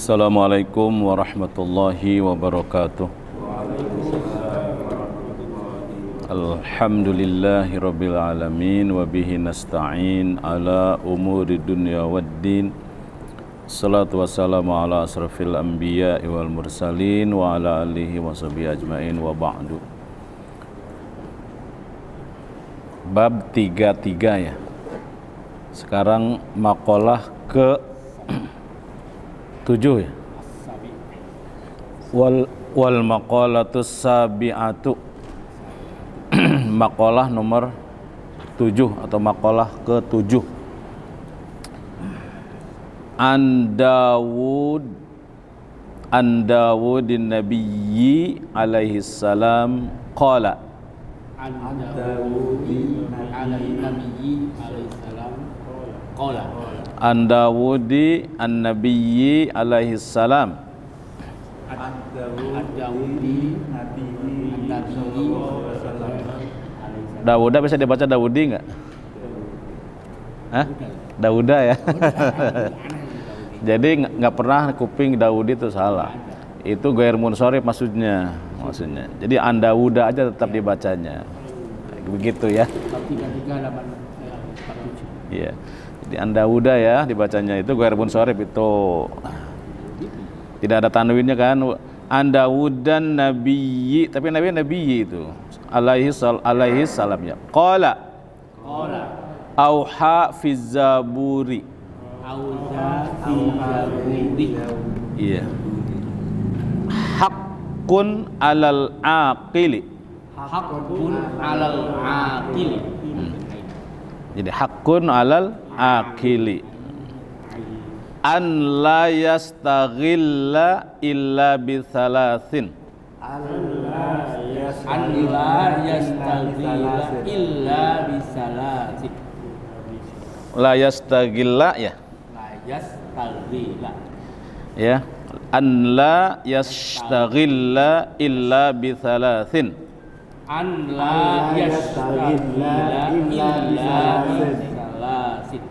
Assalamualaikum warahmatullahi wabarakatuh. Alhamdulillahi rabbil alamin wa bihi nasta'in ala umuri dunya waddin. Salatu wassalamu ala asrafil anbiya'i wal mursalin wa ala alihi wa sahbihi ajmain wa ba'du. Bab 33 ya. Sekarang maqalah ke 7 ya. Wal maqalatus sabi'atu. Maqalah nomor 7 atau maqalah ke 7. An Dawudin Nabiyyi alaihi salam qala. An Dawudi Nabiyyi alaihi salam qala. An Dawudi an-Nabiyyi alaihi salam. An Dawudi Nabiyyi Dawuda bisa dibaca Dawudi enggak? Hah? Dawuda ya. Jadi nggak pernah kuping Dawudi itu salah. Itu ghair munsharif maksudnya. Jadi An Dawuda aja tetap dibacanya. Begitu ya. 33 halaman 47. Iya. Jadi An Dawuda ya dibacanya itu ghair munsharif itu. Tidak ada tanwinnya kan. An Dawudan Nabiyyi, tapi Nabiyyi itu alaihi salam ya. Qala auha fi zaburi. Iya. Haqqun alal aqili. Jadi haqqun alal aqili an la yastaghilla illa bi thalathin. An la yastaghilla illa bi salasin. La yastaghilla ya. Yastaghilla. Ya. An la yastaghilla illa bi thalathin. An la yastaghilla illa bi salasin.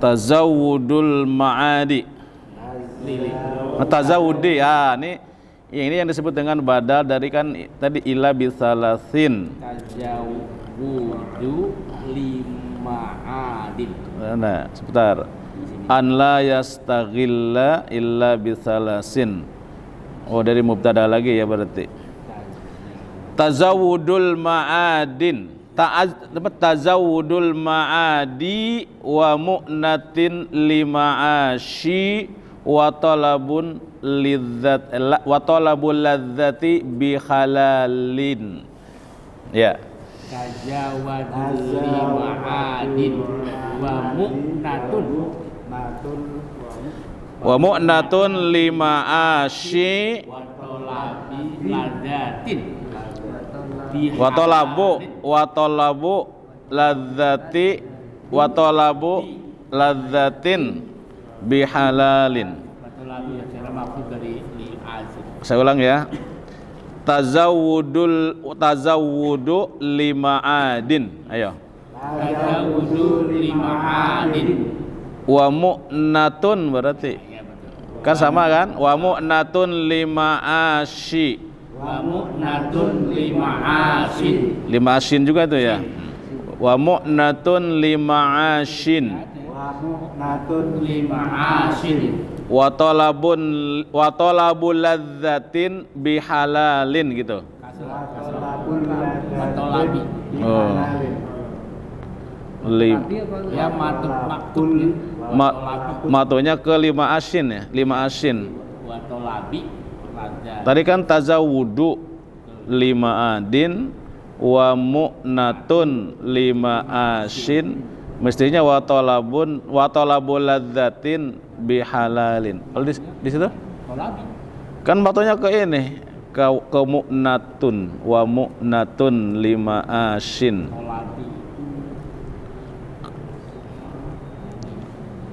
Tazawudul ma'adi. Tazawudi ya, ini yang disebut dengan badal dari kan tadi ila bisalasin. Tazawudu lima'adin. Nah, sebentar. An la yastaghilla illa bisalasin. Oh, dari mubtada lagi ya berarti. Tazawudul ma'adin. Tazawudul ma'adi wa mu'natin lima'ashi wa talabun lidzat wa talabul ladzati bi halalin. Ya. Tazawudul lima'adin wa mu'natun lima'ashi wa talabi ladzatin. Watolabu ladzati ladzatin bihalalin. Saya ulang ya. Tazawudu lima'adin. Ayo. Tazawudu lima'adin. Wa mu'natun berarti. Kan sama kan? Wa mu'natun lima'ashi. Wa mu'natun lima'ashin. Lima'ashin juga itu ya. Wa mu'natun lima'ashin. Wa mu'natun lima'ashin. Wa talabul ladzatin bihalalin gitu. Oh. Ya matunya ke lima'ashin ya. Lima'ashin. Wa talabi. Tadi kan tazawudu lima'adin wa mu'natun lima'ashin, mestinya wa talabul ladzatin bihalalin. Kalau di situ kan batunya ke ini ke mu'natun wa mu'natun lima'ashin.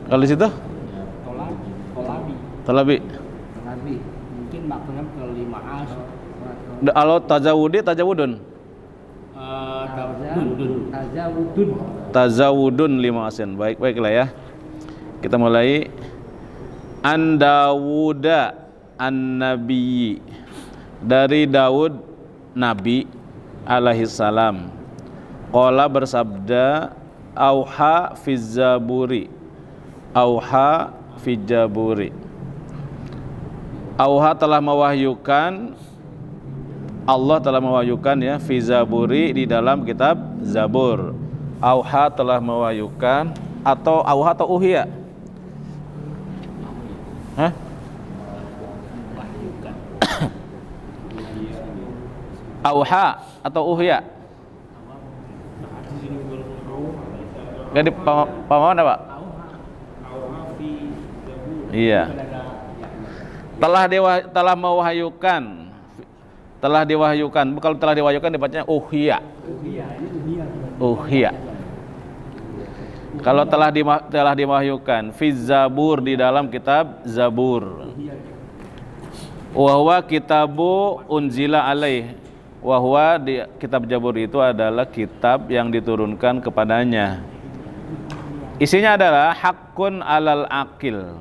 Kalau di situ talabi. Mungkin maknanya ke lima'ash. Kalau tajawudun. Tazawudun 5 asin. Baiklah ya. Kita mulai. An Dawuda an-Nabi, dari Daud Nabi alaihi salam. Qala bersabda, auha fi zaburi, auha fi zaburi. Auha telah mewahyukan, Allah telah mewahyukan ya, fi zaburi, di dalam kitab Zabur. Auha telah mewahyukan, atau auha atau uhiya? Hah? Auha atau uhiya? Gak di pemahaman apa? Iya. Telah mewahyukan. Telah diwahyukan. Kalau telah diwahyukan dibacanya uhiya. Uhiya. Kalau telah diwahyukan fi Zabur, di dalam kitab Zabur. Wa huwa kitabu unzila alaih. Wa huwa, di kitab Zabur itu adalah kitab yang diturunkan kepadanya. Isinya adalah hakun alal akil.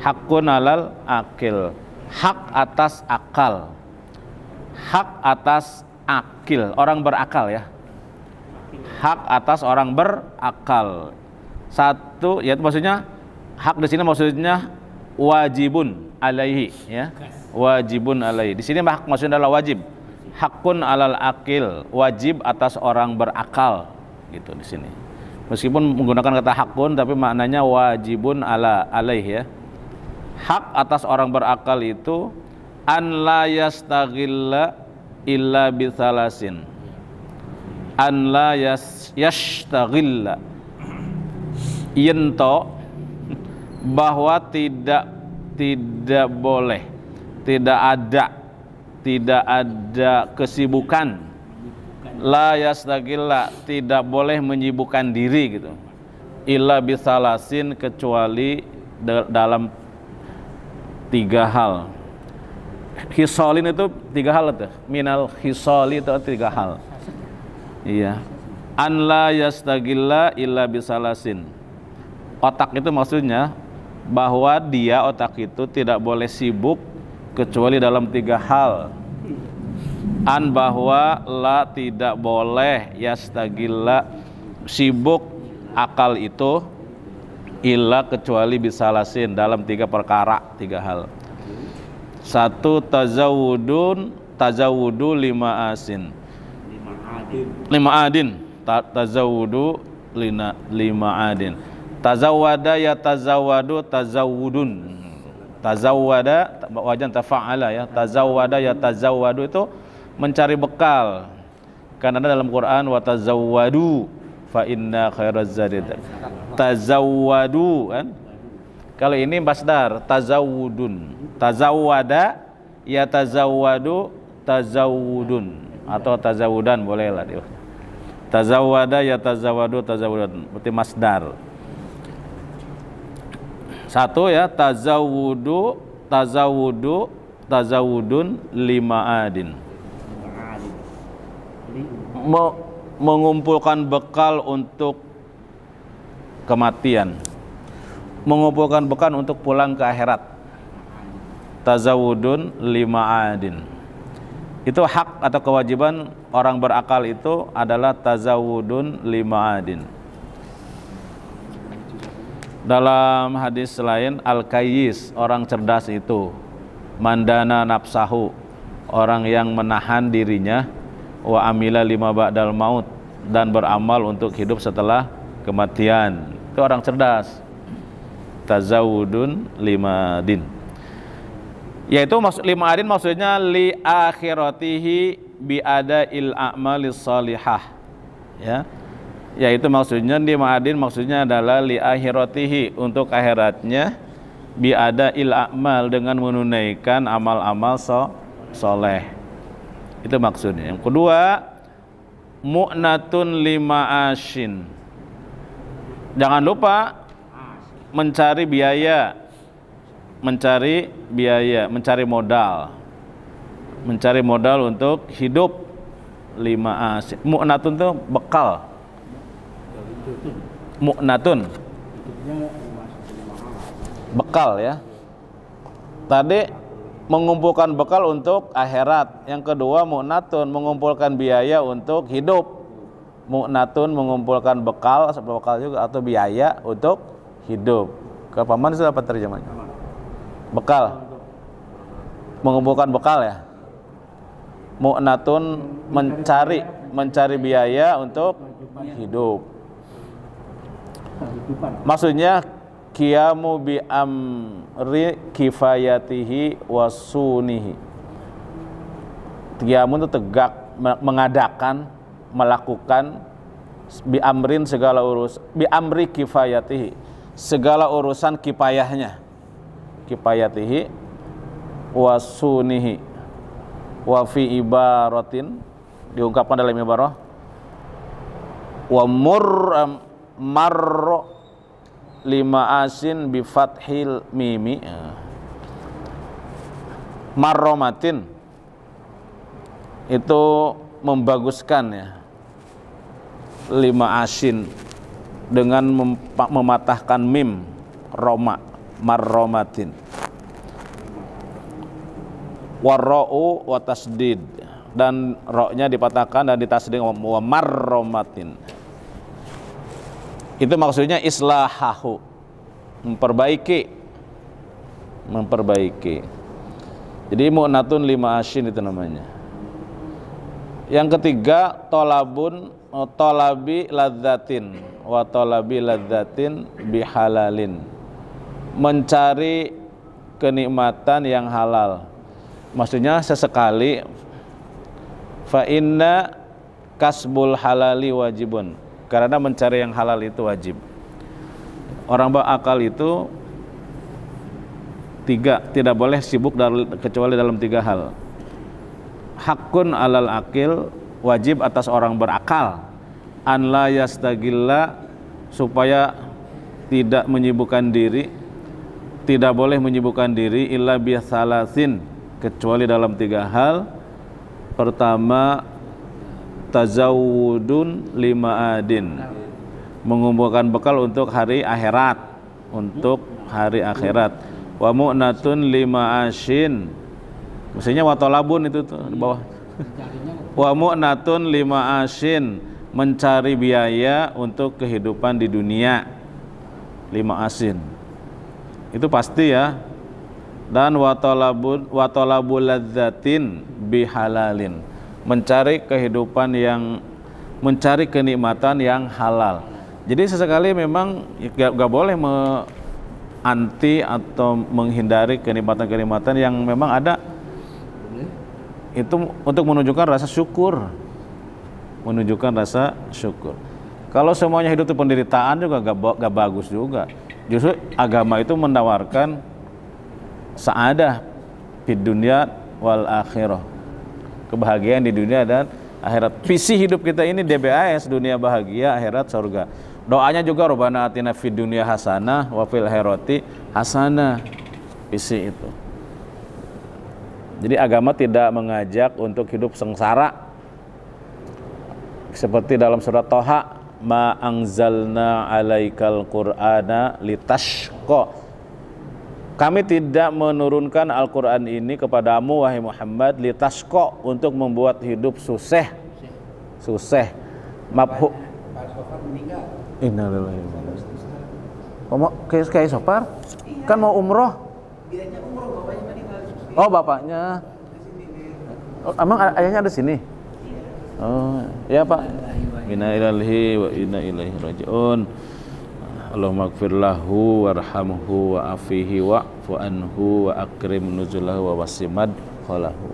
Hakun alal akil. Hak atas akal. Hak atas akil, orang berakal ya. Hak atas orang berakal. Satu, yaitu maksudnya hak di sini maksudnya wajibun alaihi ya. Wajibun alaihi. Di sini hak maksudnya adalah wajib. Hakun alal akil, wajib atas orang berakal gitu di sini. Meskipun menggunakan kata hakun tapi maknanya wajibun alaih ya. Hak atas orang berakal itu an la yastaghilla illa bithalasin. An la yastaghilla, yento, bahwa tidak boleh, tidak ada kesibukan. La yastaghilla, tidak boleh menyibukkan diri gitu. Illa bisalasin, kecuali dalam 3 hal. Hisolin itu 3 hal itu. Minal hisoli itu 3 hal. Iya. An la yastaghilla illa bisalasin. Otak itu maksudnya bahwa dia, otak itu tidak boleh sibuk kecuali dalam 3 hal. An, bahwa la, tidak boleh, yastaghilla, sibuk akal itu, illa, kecuali bisalasin, dalam 3 perkara, 3 hal. 1, tazawudu 5 asin, 5 adin, tazawudu 5 adin. Tazawwada ya tazawwadu tazawudun. Tazawwada wajan tafa'ala ya. Tazawwada ya tazawwadu itu mencari bekal. Karena dalam Quran wa tazawwadu fa inna khairaz zadi tazawwadu kan. Kalau ini masdar tazawudun. Tazawwada ya tazawwadu tazawudun, atau tazawudan bolehlah dia. Tazawwada ya tazawwadu tazawudan, berarti masdar. 1 ya, tazawudun 5 adin. Mengumpulkan bekal untuk kematian. Mengumpulkan bekal untuk pulang ke akhirat. Tazawudun 5 adin. Itu hak atau kewajiban orang berakal, itu adalah tazawudun 5 adin. Dalam hadis lain, al-kayyis, orang cerdas itu, mandana nafsahu, orang yang menahan dirinya, wa amila lima ba'dal maut, dan beramal untuk hidup setelah kematian. Itu orang cerdas. Tazawudun 5 din. Yaitu 5 adin maksudnya li akhiratihi bi adail a'malis salihah. Ya. Yaitu maksudnya 5 adin maksudnya adalah li akhiratihi, untuk akhiratnya, bi adail a'mal, dengan menunaikan amal-amal soleh. Itu maksudnya. Yang kedua, mu'natun 5 ashin. Jangan lupa mencari biaya, mencari modal untuk hidup. 5 ashin. Mu'natun itu bekal. Mu'natun. bekal ya. Tadi mengumpulkan bekal untuk akhirat. Yang kedua mu'natun, mengumpulkan biaya untuk hidup. Mu'natun mengumpulkan bekal juga atau biaya untuk hidup. Kalau paman itu apa terjemahnya? Bekal. Mengumpulkan bekal ya. Mu'natun mencari biaya untuk hidup. Maksudnya qiyamu bi amri kifayatihi wasunihi. Qiyamu itu tegak, mengadakan, melakukan bi amrin segala urus, bi amri kifayatihi, segala urusan kifayahnya. Kifayatihi wasunihi. Wa fi ibaratin, diungkapkan dalam ibarah wa marro lima asin bi fathil mimi, marromatin itu membaguskan ya, lima asin dengan mematahkan mim, roma, marromatin. Warra'u wa tasdid, dan ro-nya dipatahkan dan ditasdid wa marromatin. Itu maksudnya islahahu, memperbaiki. Jadi mu'natun lima asin itu namanya. Yang ketiga tolabi ladzatin wa tolabi ladzatin bihalalin, mencari kenikmatan yang halal. Maksudnya sesekali, fa inna kasbul halali wajibun, karena mencari yang halal itu wajib. Orang berakal itu tidak boleh sibuk kecuali dalam 3 hal. Hakun alal akil, wajib atas orang berakal, an la yastagilla, supaya tidak menyibukkan diri, tidak boleh menyibukkan diri illa bi salasin, kecuali dalam 3 hal. Pertama, tazawudun lima adin, mengumpulkan bekal untuk hari akhirat, wa mu'natun lima ashin, maksudnya wa talabun itu tuh di bawah. Wa mu'natun lima ashin, mencari biaya untuk kehidupan di dunia, 5 asin itu pasti ya. Dan wa talabul ladzatin bihalalin, mencari kenikmatan yang halal. Jadi sesekali memang gak boleh anti atau menghindari kenikmatan-kenikmatan yang memang ada. Itu untuk menunjukkan rasa syukur. Kalau semuanya hidup itu penderitaan juga gak bagus juga. Justru agama itu menawarkan sa'adah fid dunya wal akhirah, kebahagiaan di dunia dan akhirat. Visi hidup kita ini DBAS, dunia bahagia, akhirat surga. Doanya juga Rabbana atina fid dunya hasanah wa fil akhirati hasanah. Visi itu. Jadi agama tidak mengajak untuk hidup sengsara. Seperti dalam surat Thaha, ma anzalna alaikal qur'ana litashqa, kami tidak menurunkan Al-Quran ini kepadamu wahai Muhammad litashqa, untuk membuat hidup susah. Mabhu innalillahi wa inna ilaihi raji'un. Kayak Sopar kan mau umroh. Oh bapaknya. Emang ayahnya ada sini? Oh ya Pak. Inna lillahi wa inna ilaihi raji'un. Allahumma gfir lahu warhamhu wa afihi wa'fu anhu wa akrim nuzulahu wa wasimad kholahu.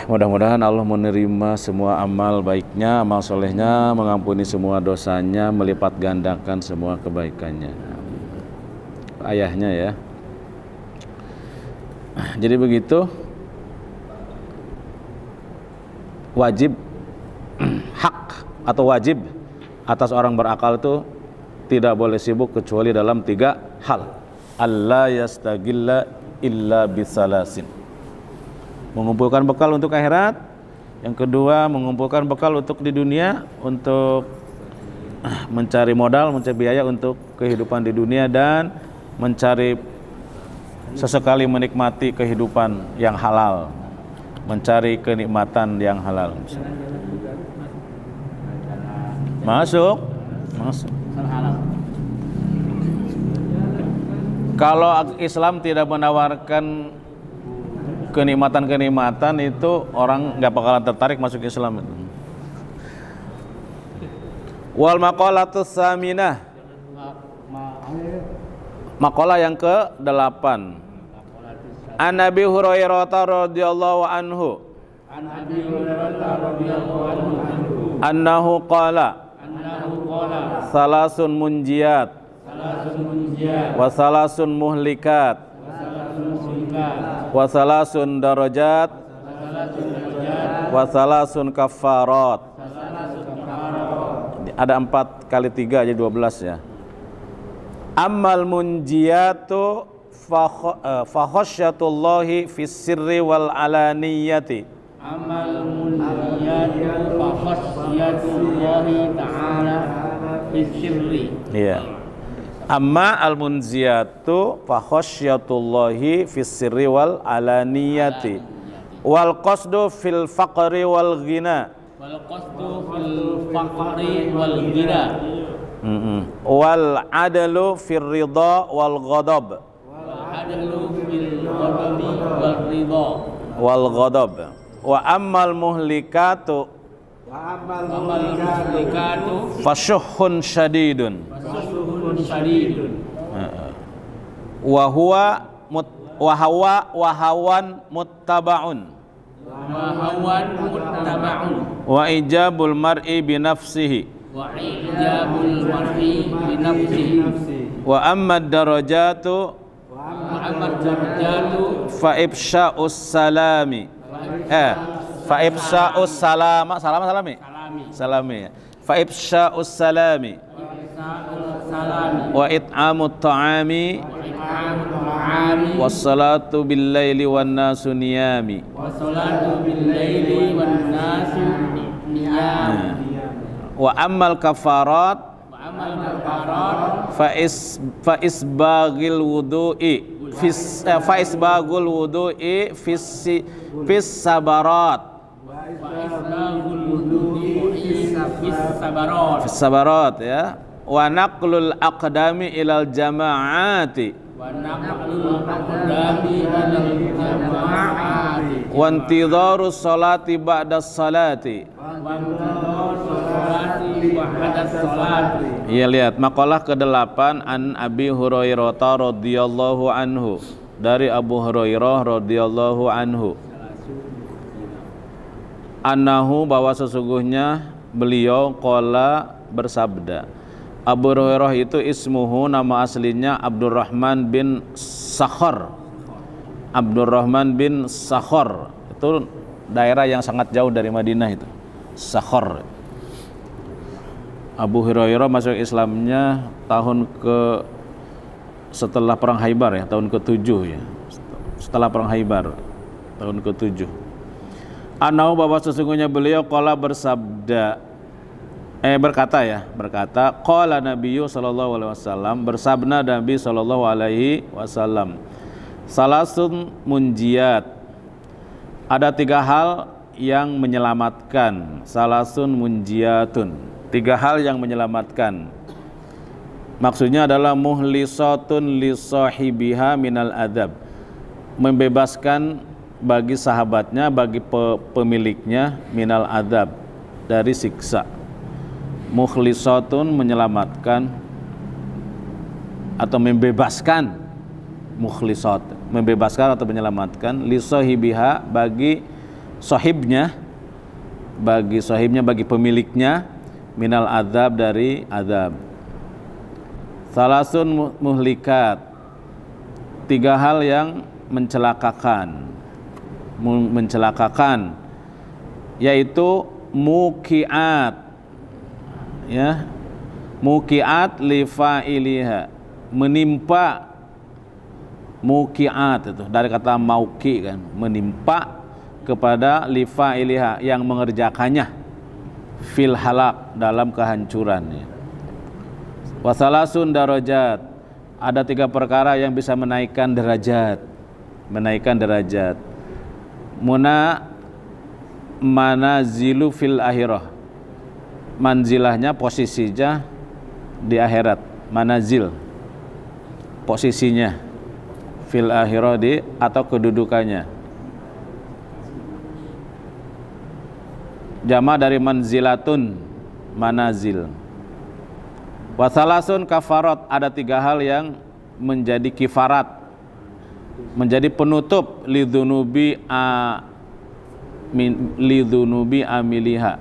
Mudah-mudahan Allah menerima semua amal baiknya, amal solehnya, mengampuni semua dosanya, melipat gandakan semua kebaikannya. Ayahnya ya. Jadi begitu, wajib, hak atau wajib atas orang berakal itu tidak boleh sibuk kecuali dalam 3 hal. Allah yastagilla illa bisalasin, mengumpulkan bekal untuk akhirat. Yang kedua, mengumpulkan bekal untuk di dunia, untuk mencari modal, mencari biaya untuk kehidupan di dunia. Dan mencari sesekali menikmati kehidupan yang halal, mencari kenikmatan yang halal. Masuk. Kalau Islam tidak menawarkan kenikmatan-kenikmatan, itu orang nggak bakalan tertarik masuk Islam itu. Wal maqalatus saminah, maqalah yang ke-8. An Abi Hurairah radhiyallahu anhu, annahu qala salasun munjiyat wa salasun muhlikat wa salasun darajat wa salasun kafarat. Ada 4 kali 3 jadi 12 ya. Ammal munjiyatu fa khasyatullahi fis sirri wal alaniyati. Amal munjiyatu fa khasyatullahi ta'ala fis sirri. Iya. Amma al munjiyatu fa khasyatullahi fis sirri wal alaniyati. Wal qasdu fil faqri wal ghina. Wal qasdu fil faqri wal ghina. Wal adalu fir ridha wal ghadab. Wal adalu fil ghadabi wal ridha Wal ghadab. Wa ammal muhlikatu fasyuhun syadidun. Wa hawan muttaba'un. Wa ijabul mar'i bi nafsihi. Wa amma darajatu fa ifsya'us salami. Fa ifsya'us salami. Fa ifsya'us salami. Wa it'amut ta'ami. Wassalatu bil laili wan nasu niyami. Wa ammal kafarat fa isbagul wudu'i fis sabarat. Fis sabarat ya. Wa naqlul aqdami ilal jama'ati. Wa intidharus salati ba'da salati. Iya, lihat maqalah ke-8 an Abi Hurairah radhiyallahu anhu, dari Abu Hurairah radhiyallahu anhu, annahu, bahwa sesungguhnya beliau qala bersabda. Abu Hurairah itu ismuhu, nama aslinya Abdurrahman bin Sakhar. Abdurrahman bin Sakhar itu daerah yang sangat jauh dari Madinah itu. Sakhar. Abu Hurairah masuk Islamnya setelah perang Khaibar ya, tahun ke-7 ya. Setelah perang Khaibar tahun ke-7. Anau, bahwa sesungguhnya beliau qala berkata qala Nabiyyu sallallahu alaihi wasallam, bersabda Nabi sallallahu alaihi wasallam, salasun munjiyat, ada 3 hal yang menyelamatkan. Salasun munjiyatun, 3 hal yang menyelamatkan. Maksudnya adalah muhlisatun li sahibiha minal adab, membebaskan bagi sahabatnya, bagi pemiliknya, minal adab, dari siksa. Mukhlisatun, menyelamatkan atau membebaskan. Mukhlisat, membebaskan atau menyelamatkan. Li sahibiha, bagi sahibnya, bagi pemiliknya, minal adab, dari adab. Salasun muhlikat, 3 hal yang mencelakakan, yaitu muqiat, ya, muqiat li fa'iliha, menimpa. Muqiat itu dari kata mauqi kan, menimpa kepada li fa'iliha, yang mengerjakannya, fil halak, dalam kehancuran ya. Wasalasun darajat, ada 3 perkara yang bisa menaikkan derajat. Manazilu fil akhirah. Manzilahnya, posisinya di akhirat. Manazil, posisinya fil akhirah atau kedudukannya. Jama dari manzilatun, manazil. Wasalasun kafarat, ada 3 hal yang menjadi kifarat, menjadi penutup lidzunubi amiliha,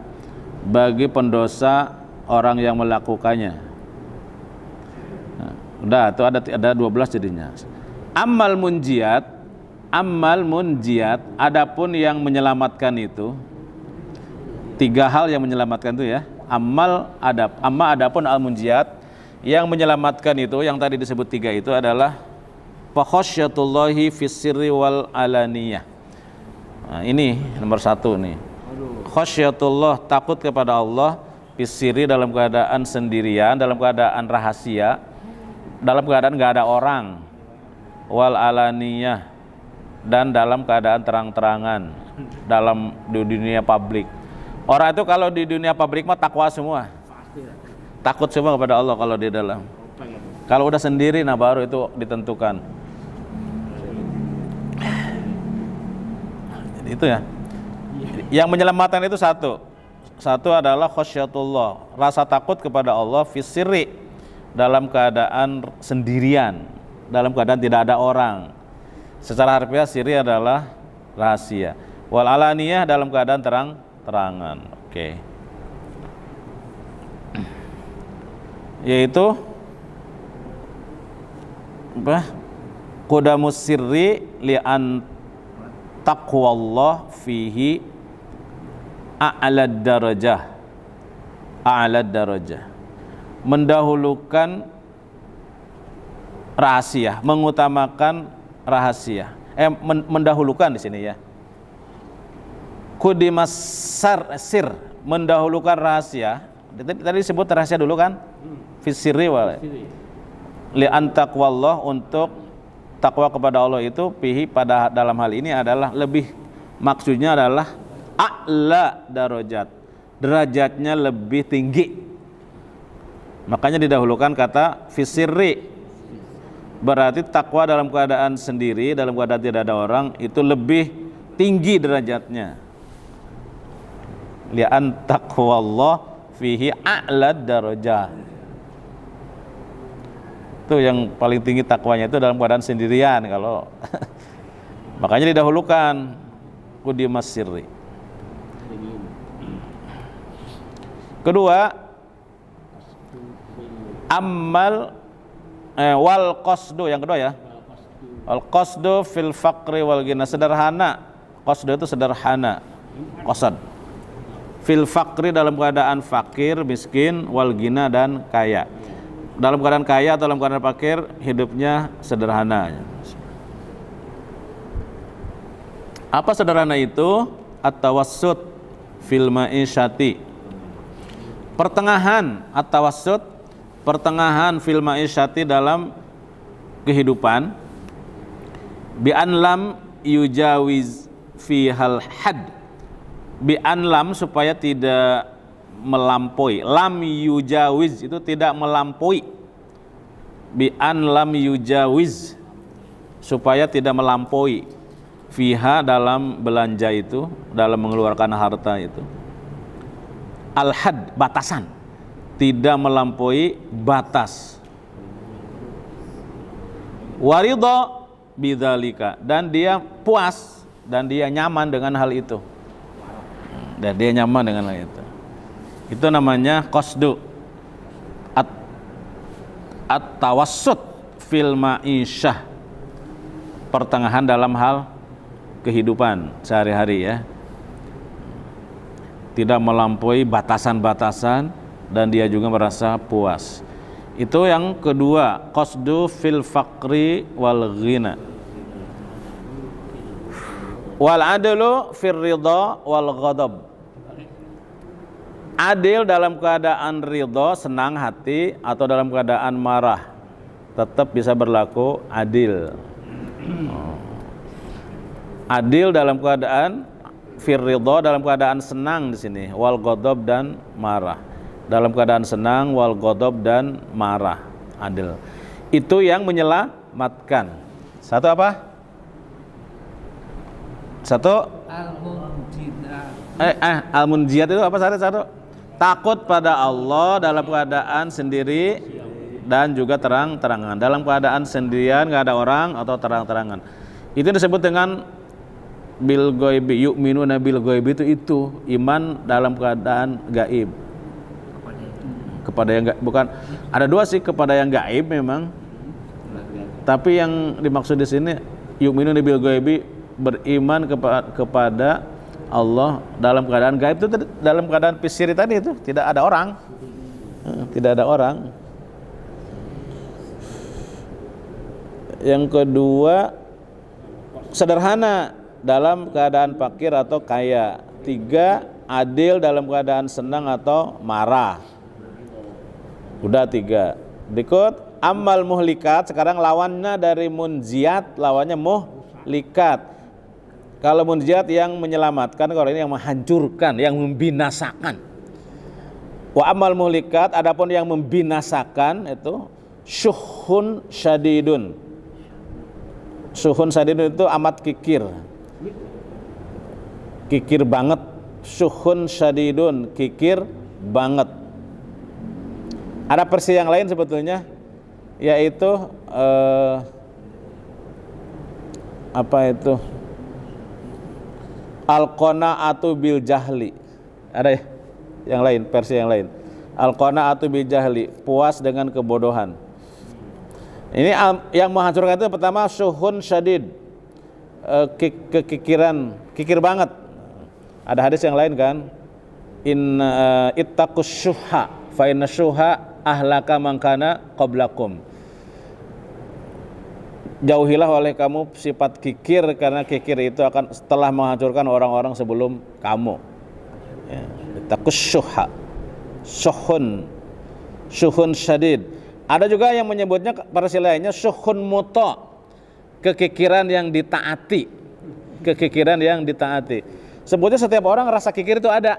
bagi pendosa orang yang melakukannya. Nah, udah itu ada 12 jadinya. Ammal munjiat, adapun yang menyelamatkan itu 3 hal yang menyelamatkan itu ya. Amma adapun al-munjiat, yang menyelamatkan itu, yang tadi disebut 3 itu adalah fa khasyatullahi fis sirri wal alaniyah. Nah, ini nomor 1 nih. Khasyatullah, takut kepada Allah, fis sirri, dalam keadaan sendirian, dalam keadaan rahasia, dalam keadaan enggak ada orang, wal alaniyah, dan dalam keadaan terang-terangan, dalam dunia publik. Orang itu kalau di dunia pabrik mah takwa semua, takut semua kepada Allah kalau di dalam. Kalau udah sendiri, nah baru itu ditentukan. Itu ya. Yang menyelamatkan itu satu adalah khasyatullah, rasa takut kepada Allah, fisiri, dalam keadaan sendirian, dalam keadaan tidak ada orang. Secara harfiah siri adalah rahasia. Wal alaniyah, dalam keadaan terangan. Oke. Yaitu apa? Qudamus sirri li an taqwallah fihi a'la darajah. Mendahulukan rahasia, mengutamakan rahasia. Mendahulukan di sini ya. Kudimas sir, mendahulukan rahasia. Tadi disebut rahasia dulu kan? Fisiri wal li antaqwallah, untuk takwa kepada Allah itu pihi, pada dalam hal ini adalah lebih, maksudnya adalah a'la darajat, derajatnya lebih tinggi. Makanya didahulukan kata fisiri, berarti takwa dalam keadaan sendiri, dalam keadaan tidak ada orang, itu lebih tinggi derajatnya. Li'an taqwallah fihi a'la darajah. Itu yang paling tinggi takwanya, itu dalam keadaan sendirian. Kalau makanya didahulukan kudimas sirri. Kedua, ammal wal qasdu, yang kedua ya. Wal qasdu fil faqri wal ghina, sederhana. Qasdu itu sederhana. Qasad. Fil faqri, dalam keadaan fakir, miskin, wal ghina, dan kaya. Dalam keadaan kaya atau dalam keadaan fakir, hidupnya sederhana. Apa sederhana itu? At-tawassut fil ma'isyati, pertengahan. At-tawassut, pertengahan, fil ma'isyati, dalam kehidupan. Bi an lam yujawiz fi hal had, bi an lam, supaya tidak melampaui. Lam yujawiz itu tidak melampaui. Bi an lam yujawiz, supaya tidak melampaui. Fiha, dalam belanja itu, dalam mengeluarkan harta itu. Al-had, batasan, tidak melampaui batas. Waridho bidzalika, dan dia puas, dan dia nyaman dengan hal itu. Dan dia nyaman dengan hal itu. Itu namanya qasdu. At-tawassut fil ma'isyah, pertengahan dalam hal kehidupan sehari-hari ya. Tidak melampaui batasan-batasan, dan dia juga merasa puas. Itu yang kedua, qasdu fil faqri wal ghina. Wal adlu fir ridha wal ghadab, adil dalam keadaan ridha, senang hati, atau dalam keadaan marah. tetap bisa berlaku adil. Adil dalam keadaan firridho, dalam keadaan senang di sini, wal ghadab dan marah. Dalam keadaan senang, wal ghadab dan marah. Adil. Itu yang menyelamatkan. Satu apa? Satu al-munjiyat itu apa satu? Takut pada Allah dalam keadaan sendiri dan juga terang-terangan. Dalam keadaan sendirian, nggak ada orang, atau terang-terangan. Itu disebut dengan bil ghaibi, yu'minuna bil ghaibi, itu iman dalam keadaan gaib. Kepada yang enggak, bukan, ada dua sih, kepada yang gaib memang. Tapi yang dimaksud di sini yu'minuna bil ghaibi, beriman kepada Allah dalam keadaan gaib, itu dalam keadaan pisiri tadi, itu tidak ada orang. Tidak ada orang. Yang kedua, sederhana dalam keadaan fakir atau kaya. 3, adil dalam keadaan senang atau marah. Udah 3. Berikut amal muhlikat, sekarang lawannya dari munjiat, lawannya muhlikat. Kalau munjiat yang menyelamatkan, kalau ini yang menghancurkan, yang membinasakan. Wa amal muhlikat, adapun yang membinasakan itu syuhun syadidun. Syuhun syadidun itu amat kikir. Kikir banget. Syuhun syadidun, kikir banget. Ada versi yang lain sebetulnya, yaitu apa itu? Al-qanaatu bil jahli. Ada ya? Yang lain, versi yang lain. Al-qanaatu bil jahli, puas dengan kebodohan. Ini yang menghancurkan itu pertama syuhun syadid, kekikiran, kikir banget. Ada hadis yang lain kan? Ittaqus syuha fa inna syuha ahlaka man kana qablakum. Jauhilah oleh kamu sifat kikir, karena kikir itu akan telah menghancurkan orang-orang sebelum kamu. Ya, taqus syuha, syuhun syadid. Ada juga yang menyebutnya versi lainnya syuhun muta, kekikiran yang ditaati, kekikiran yang ditaati. Sebutnya setiap orang rasa kikir itu ada,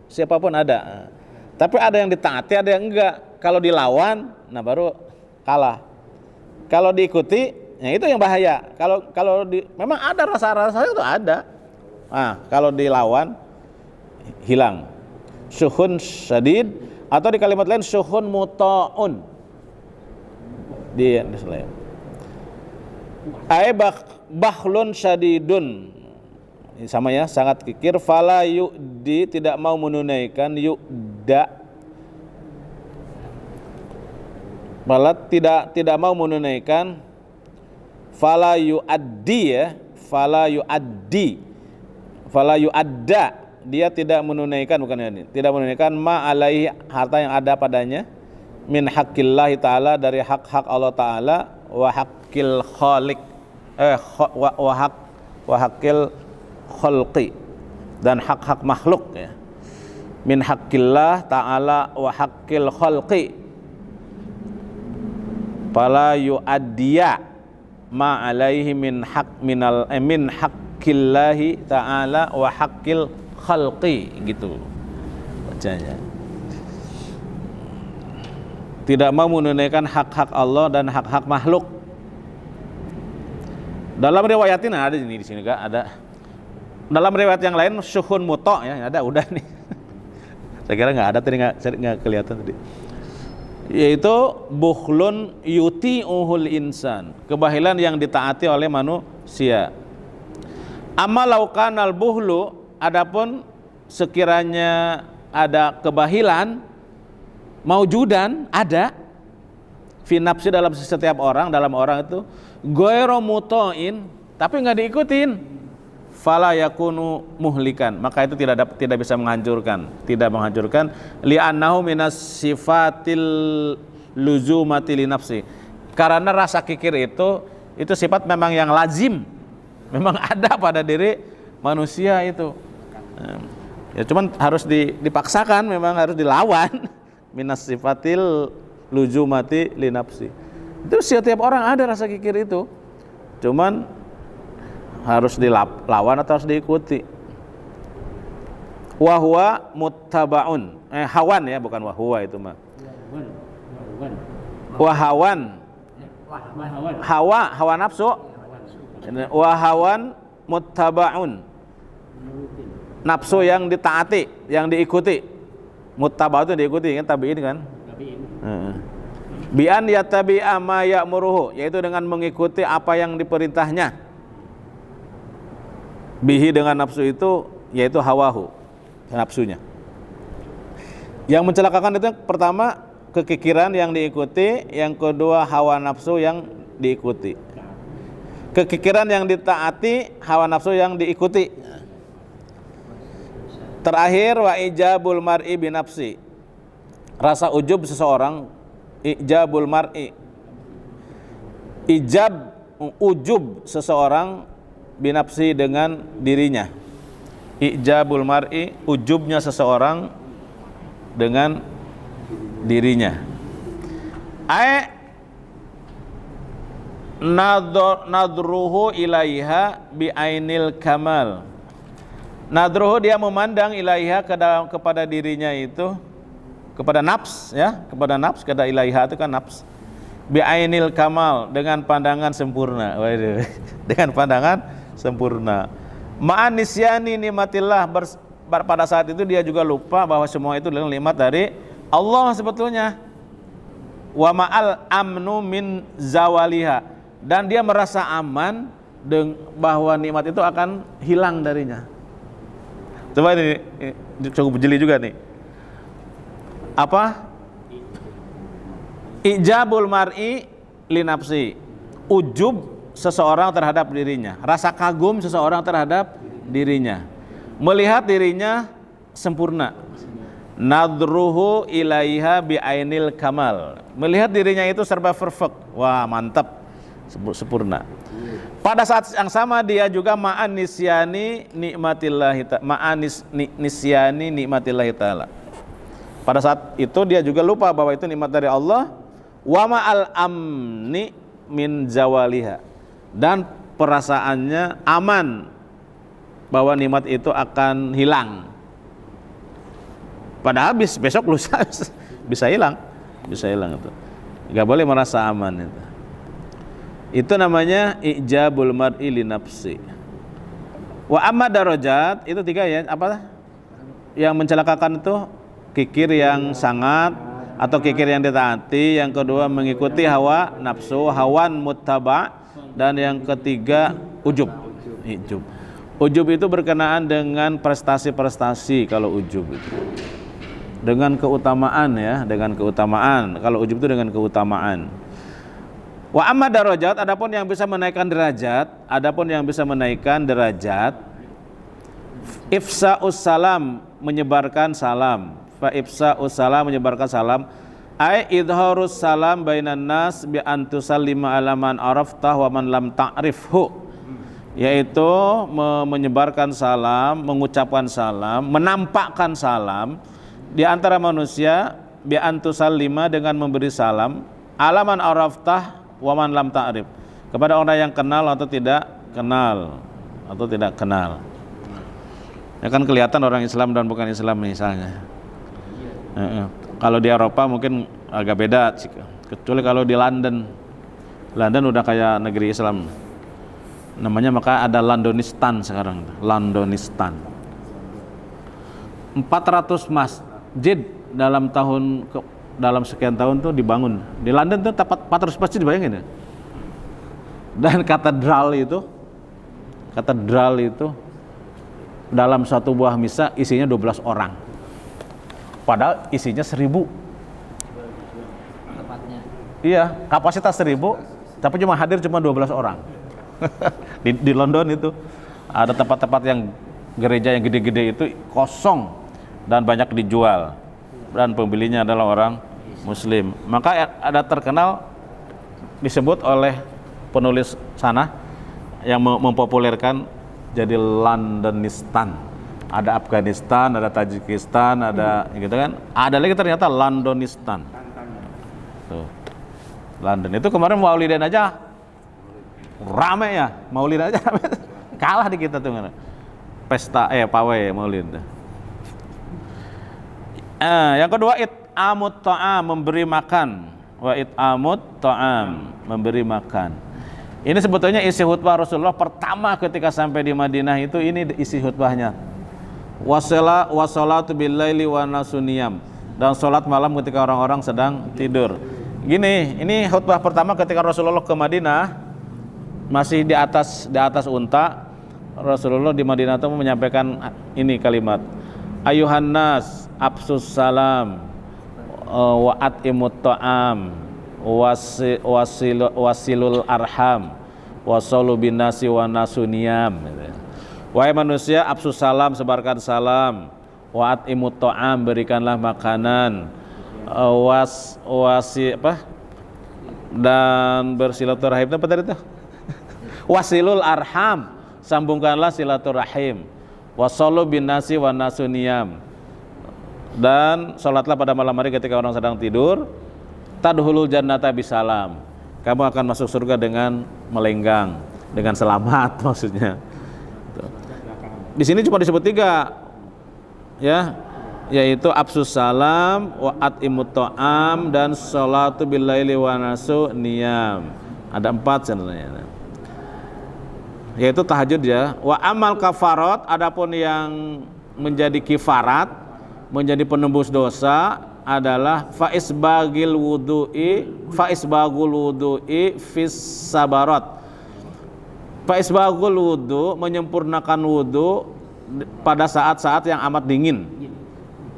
siapapun ada. Tapi ada yang ditaati, ada yang enggak. Kalau dilawan, nah baru kalah. Kalau diikuti, nah itu yang bahaya. Kalau memang ada rasa-rasa itu ada. Nah, kalau dilawan hilang. Syuhun syadid, atau di kalimat lain syuhun muta'un. Di selain. Bakhlun syadidun. Sama ya, sangat kikir. Fala yu'di, tidak mau menunaikan, yu'da. Malah tidak mau menunaikan. Fala yu'addi, ya, fala yu'adda, dia tidak menunaikan, bukan ini, tidak menunaikan ma alaihi, harta yang ada padanya, min haqqillahi ta'ala, dari hak-hak Allah ta'ala, wa haqqil khaliq, wa haqqil khalqi, dan hak-hak makhluk, ya. Min haqqillah ta'ala wa haqqil khalqi, fala yu'addiya ma alaihi min haqqillahi ta'ala wa haqqil khalqi, gitu bacanya. Tidak mau menunaikan hak-hak Allah dan hak-hak makhluk. Dalam riwayat ini ada di sini kan, ada. Dalam riwayat yang lain syuhun muta, ya ada, udah nih. Saya kira nggak ada tadi, nggak kelihatan tadi. Yaitu bukhlun yuti'uhul insan, kebahilan yang ditaati oleh manusia. Amma laukanal buhlu, adapun sekiranya ada kebahilan maujudan, ada fi nafsi, dalam setiap orang, dalam orang itu ghairu muta'in, tapi nggak diikutin, fala yakunu muhlikan, maka itu tidak bisa menghancurkan, tidak menghancurkan, li'annahu minas sifatil luzumati li nafsi, karena rasa kikir itu sifat memang yang lazim, memang ada pada diri manusia itu. Ya cuman harus dipaksakan, memang harus dilawan. Minas sifatil luzumati li nafsi, Itu setiap orang ada rasa kikir itu. Cuman harus dilawan atau harus diikuti. Wahwa muttabaun. Hawan ya, bukan wahwa itu mah. Wahawan. Hawa nafsu. Wahawan muttabaun. Nafsu yang ditaati, yang diikuti. Muttaba itu diikuti kan, tabiin kan? Bi'an yattabi'a ma ya'muruhu, yaitu dengan mengikuti apa yang diperintahnya. Bihi dengan nafsu itu yaitu hawahu, nafsunya. Yang mencelakakan itu pertama kekikiran yang diikuti, yang kedua hawa nafsu yang diikuti. Kekikiran yang ditaati, hawa nafsu yang diikuti. Terakhir wa ijabul mar'i binafsi. Rasa ujub seseorang, ijabul mar'i. Ujub seseorang binafsi dengan dirinya. Ijabul mar'i, ujubnya seseorang dengan dirinya. Nadruhu ilaiha bi'ainil kamal. Nadruhu, dia memandang ilaiha kepada dirinya itu, kepada nafs ya, kepada nafs, kepada ilaiha itu kan nafs. Bi'ainil kamal, dengan pandangan sempurna. Waduh, dengan pandangan sempurna. Ma'an nisyani nikmatillah, pada saat itu dia juga lupa bahwa semua itu adalah nikmat dari Allah sebetulnya. Wa ma'al amnu min zawaliha, dan dia merasa aman bahwa nikmat itu akan hilang darinya. Coba ini cukup jeli juga nih. Apa? Ijabul mar'i li nafsi. Ujub seseorang terhadap dirinya, rasa kagum seseorang terhadap dirinya, melihat dirinya sempurna. Nadruhu ilaiha bi'ainil kamal, melihat dirinya itu serba perfect. Wah, mantap, sempurna. Pada saat yang sama dia juga ma'an nisyani nikmatillahi ta'ala. Pada saat itu dia juga lupa bahwa itu nikmat dari Allah. Wa ma'al amni min zawaliha, dan perasaannya aman bahwa nikmat itu akan hilang. Padahal besok lusa bisa hilang itu. Enggak boleh merasa aman itu. Itu namanya ijabul mar'i li nafsi. Wa amma darajat, itu tiga ya, apa? Yang mencelakakan itu kikir yang sangat atau kikir yang ditaati, yang kedua mengikuti hawa nafsu, hawan muttaba, dan yang ketiga ujub. Ujub itu berkenaan dengan prestasi-prestasi. Kalau ujub itu dengan keutamaan ya, dengan keutamaan. Kalau ujub itu dengan keutamaan. Wa amma darajat, adapun yang bisa menaikkan derajat, ifsa'us salam, menyebarkan salam. Fa ifsa'us salam, menyebarkan salam. Ai idharus salam bainan nas bi antusallima ala man araftah wa man lam ta'rifhu. Yaitu menyebarkan salam, mengucapkan salam, menampakkan salam di antara manusia bi antusallima, dengan memberi salam ala man araftah waman lam ta'rif, kepada orang yang kenal atau tidak kenal, ya kan kelihatan orang Islam dan bukan Islam misalnya. Kalau di Eropa mungkin agak beda, kecuali kalau di London udah kayak negeri Islam namanya, maka ada Londonistan sekarang. Londonistan 400 masjid dalam sekian tahun tuh dibangun di London tuh, 400 masjid, bayangin ya. Dan katedral itu dalam satu buah misa isinya 12 orang, padahal isinya 1000. Iya, kapasitas 1000, tapi cuma hadir cuma 12 orang. di London itu ada tempat-tempat yang gereja yang gede-gede itu kosong dan banyak dijual, dan pembelinya adalah orang Muslim. Maka ada terkenal disebut oleh penulis sana yang mempopulerkan jadi Londonistan. Ada Afghanistan, ada Tajikistan, ada gitu kan. Ada lagi ternyata Londonistan. Tuh. London. Itu kemarin Maulidan aja rame ya, Maulid aja rame. Kalah di kita tuh pesta pawai Maulid. Yang kedua it'amut ta'am, memberi makan. Wa it'amut ta'am, memberi makan. Ini sebetulnya isi khutbah Rasulullah pertama ketika sampai di Madinah itu, ini isi khutbahnya. Wassalatu billaili wa nasuniyam, dan salat malam ketika orang-orang sedang tidur. Gini, ini khutbah pertama ketika Rasulullah ke Madinah, masih di atas unta. Rasulullah di Madinah itu menyampaikan ini kalimat, ayuhan nas absus salam wa atimut ta'am wasilul arham wasallu bin nasi wa nasuniyam. Wahai manusia, absus salam, sebarkan salam, wa atimut ta'am, berikanlah makanan, dan bersilaturahim. Apa tadi itu? Wasilul arham, sambungkanlah silaturahim, wasallu bin nasi wa nasuniyam, dan sholatlah pada malam hari ketika orang sedang tidur. Tadkhulul jannata bisalam, kamu akan masuk surga dengan melenggang, dengan selamat maksudnya. Di sini cuma disebut 3 ya, yaitu absus salam, wa atimut ta'am, dan sholatu billaili wa nasuniyam. Ada 4 sebenarnya, yaitu tahajud ya. Wa amal kafarat, adapun yang menjadi kifarat, menjadi penembus dosa adalah faisbagul wudu'i fis sabarat. Faisbagul wudu, menyempurnakan wudu pada saat-saat yang amat dingin,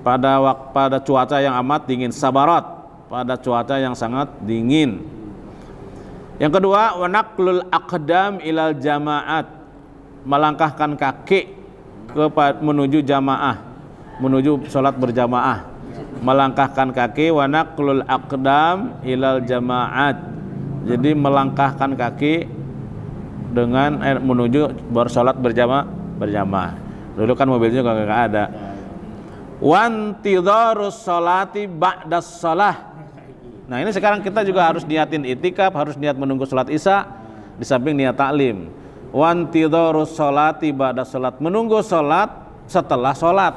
pada cuaca yang amat dingin. Sabarat, pada cuaca yang sangat dingin. Yang kedua, wa naqlul aqdam ilal jamaat, melangkahkan kaki menuju jamaah, menuju sholat berjamaah. Melangkahkan kaki, wa naqlul aqdam ilal jamaat, jadi melangkahkan kaki dengan menuju bersolat berjamaah. Dulu kan mobilnya juga nggak ada. Wantidharus sholati ba'das shalah. Nah ini sekarang kita juga harus niatin itikaf, harus niat menunggu sholat isya, di samping niat taklim. Wantidharus sholati ba'das shalat, menunggu sholat setelah sholat.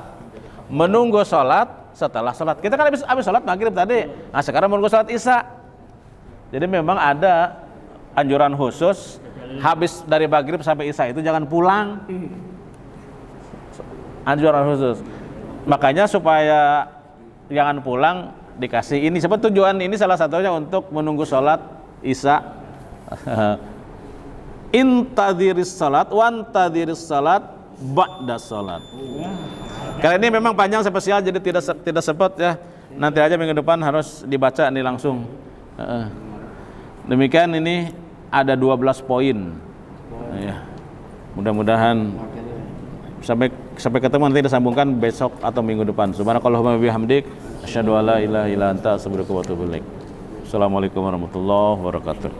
Menunggu sholat setelah sholat. Kita kan habis sholat maghrib tadi, nah sekarang menunggu sholat isya. Jadi memang ada anjuran khusus, habis dari maghrib sampai isya itu jangan pulang. Anjuran khusus. Makanya supaya jangan pulang, dikasih ini. Sebab tujuan ini salah satunya untuk menunggu sholat isya. Intadhiris salat, wantadhiris salat ba'da salat. Kali ini memang panjang spesial, jadi tidak sempat ya. Nanti aja minggu depan harus dibaca nih langsung. Demikian, ini ada 12 poin. Ya. Mudah-mudahan sampai ketemu, nanti disambungkan besok atau minggu depan. Subhanakallahumma wa bihamdik, asyhadu an la ilaha illa anta, astaghfiruka wa atubu ilaik. Assalamualaikum warahmatullahi wabarakatuh.